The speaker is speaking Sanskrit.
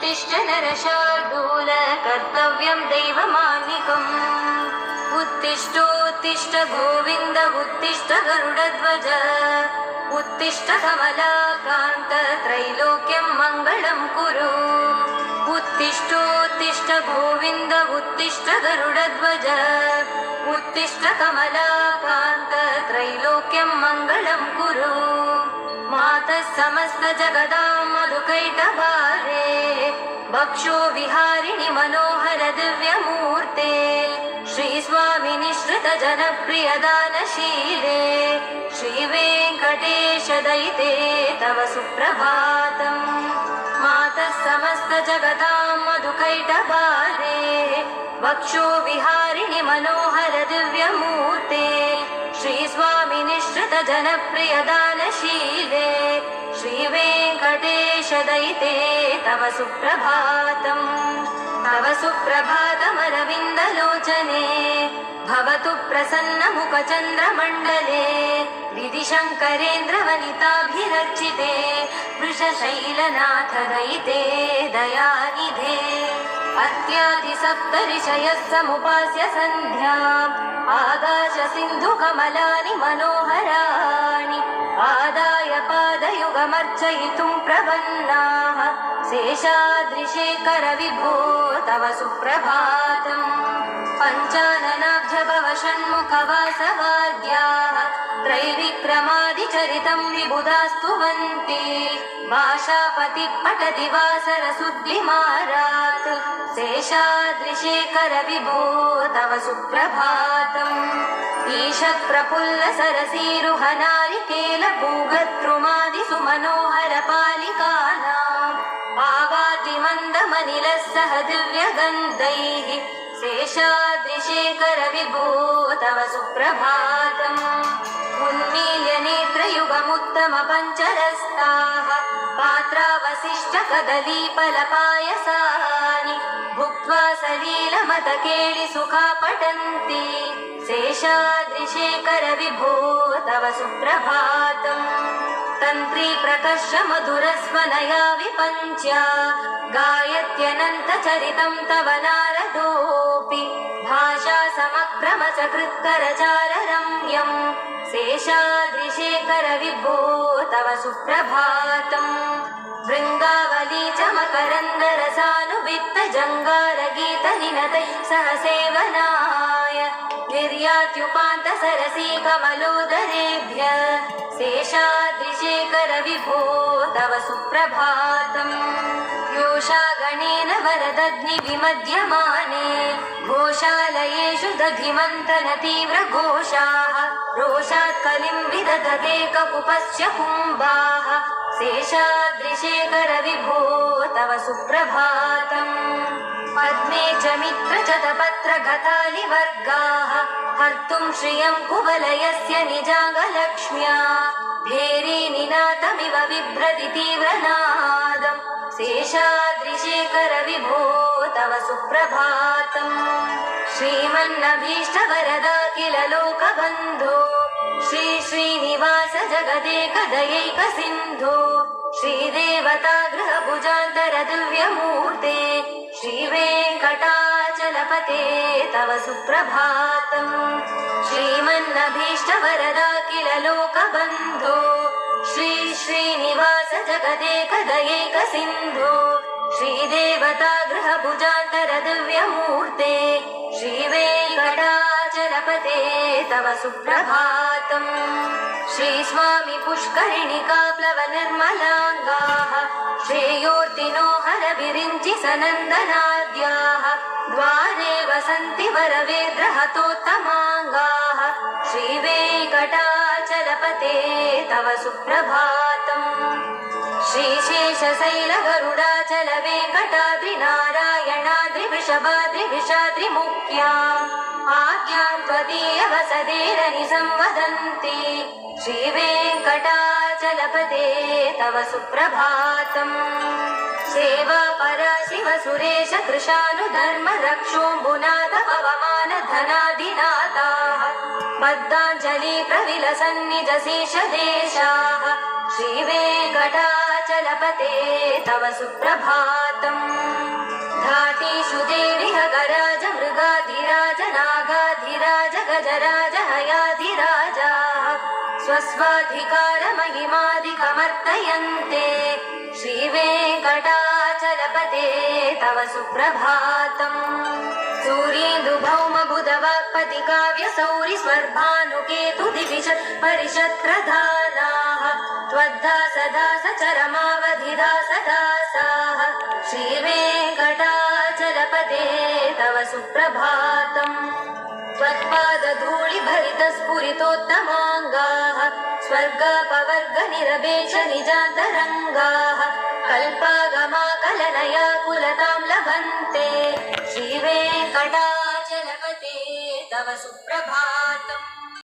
उत्तिष्ठ नरशार्दूल कर्तव्यं दैवमान्निकम् उत्तिष्ठोत्तिष्ठ गोविन्द उत्तिष्ठ गरुडध्वज उत्तिष्ठ कमलाकान्त त्रैलोक्यं मङ्गलं कुरु उत्तिष्ठोत्तिष्ठ गोविन्द उत्तिष्ठ गरुडध्वज उत्तिष्ठ कमलाकान्त त्रैलोक्यं मङ्गलं कुरु मातः समस्त जगदां मधुकैटभारे भक्षो विहारिणि मनोहर दिव्यमूर्ते श्रीस्वामि निःश्रित जनप्रिय दानशीले श्रीवेङ्कटेश दयिते तव सुप्रभातम् मातः समस्त जगतां मधुकैटभारे भक्षो विहारिणि मनोहर दिव्यमूर्ते श्रीस्वामि निःश्रित जनप्रिय दानशीले श्रीवेङ्कटेश दयिते तव सुप्रभातम् तव सुप्रभातमरविन्दलोचने भवतु प्रसन्नमुखचन्द्रमण्डले विधिशङ्करेन्द्रवनिताभिरर्चिते वृषशैलनाथ दयिते दयानिधे अत्यादिसप्तऋषयः समुपास्य सन्ध्याम् आकाशसिन्धुकमलानि मनोहराणि आदाय पादयुगमर्चयितुं प्रपन्नाः शेषाद्रिशेखर विभो तव सुप्रभातम् पञ्चाननाब्ज षण्मुखवासवाद्याः त्रैविक्रमादिचरितं विबुधास्तुवन्ति भाषापति पठति वासरशुद्धिमारात् शेषाद्रिशेखर विभो तव सुप्रभातम् ईषत् प्रफुल्ल सरसीरुहनारिकेल भूगद्रुमादिसु मनोहर पालिकानाम् आवादिमन्दमनिलः सह दिव्यगन्धैः शेषाद्रिशेखर विभो तव सुप्रभातम् उन्मील्य नेत्रयुगमुत्तम पञ्चरस्ताः पात्रावशिष्ट कदलीफलपायसानि भुक्त्वा सलीलमतकेळि सुखा पठन्ति शेषाद्रिशेखर विभो तव सुप्रभातम् तन्त्री प्रकर्ष मधुरस्वनया विपञ्च्या गायत्यनन्तचरितं तव नारदोऽपि भाषा समक्रमसकृत्करचाररम्यम् शेषाद्रिशेखर विभो तव सुप्रभातम् भृङ्गावली च मकरन्दरसानुवित्तजङ्गारगीतनिनतैः सह सेवनाय निर्यात्युपान्त सरसी कमलोदरेभ्य शेषाद्रिशेखर विभो तव सुप्रभातम् योषागणेन वरदग्नि विमध्यमाने घोषालयेषु दधिमन्तन तीव्र घोषाः रोषात् कलिं विदधते ककुपस्य कुम्भाः शेषाद्रिशेखर विभो तव सुप्रभातम् पद्मे च मित्र च तपत्र गतालिवर्गाः हर्तुं श्रियं कुवलयस्य निजाङ्गलक्ष्म्या भेरी निनादमिव बिभ्रति तीव्रनादम् शेषाद्रिशेखर विभो तव सुप्रभातम् श्रीमन्नभीष्टवरदा किल लोकबन्धो श्री श्रीनिवास जगदेकदयैक सिन्धो श्रीदेवता गृहभुजान्तर दिव्यमूर्ते श्रीवेङ्कटाचलपते तव सुप्रभातम् श्रीमन्नभीष्टवरदा किल लोकबन्धो श्री श्रीनिवास जगदेकदयैक सिन्धो श्रीदेवता गृहभुजान्तर दिव्यमूर्ते श्रीवेङ्कटाचलपते तव सुप्रभातम् श्रीस्वामि पुष्करिणिका प्लव निर्मलाङ्गाः श्रेयोर्तिनो हरविरिञ्चि सनन्दनाद्याः द्वारे वसन्ति वरवेद्रहतोत्तमाङ्गाः श्रीवेङ्कटाचलपते तव सुप्रभातम् श्रीशेषशैलगरुडाचल वेङ्कटाद्रिनारायणाद्रिवृषभाद्रिविषाद्रिमुख्याम् आज्ञां त्वदीय वसदेरनि संवदन्ति श्रीवेङ्कटाचलपते तव सुप्रभातम् सेवा परा शिव सुरेश कृशानुधर्म रक्षोऽम्बुनाथ पवमान धनादिनाथाः बद्धाञ्जलि प्रविलसन्निज शेषदेशाः श्रीवेङ्कटाचलपते वेङ्कटाचलपते तव सुप्रभातम् घाटीषु देवि गराज मृगाधिराज नागाधिराज गजराज हयाधिराजाः स्वस्वाधिकार महिमादिकमर्तयन्ते श्रीवेङ्कटाचलपते तव सुप्रभातम् सूर्येन्दु भौम बुधवाक्पति काव्य सौरि स्वर्भानुकेतु दिविशत् परिषत् प्रधानाः त्वद्दास दास चरमावधिदास दासाः श्रीवेङ्कटाचलपते तव सुप्रभातम् त्वत्पादधूलिभरितस्फुरितोत्तमाङ्गाः स्वर्गापवर्ग निरपेक्ष निजान्तरङ्गाः कल्पागमाकलनया कुलतां लभन्ते श्रीवेङ्कटाचलपते तव सुप्रभातम्।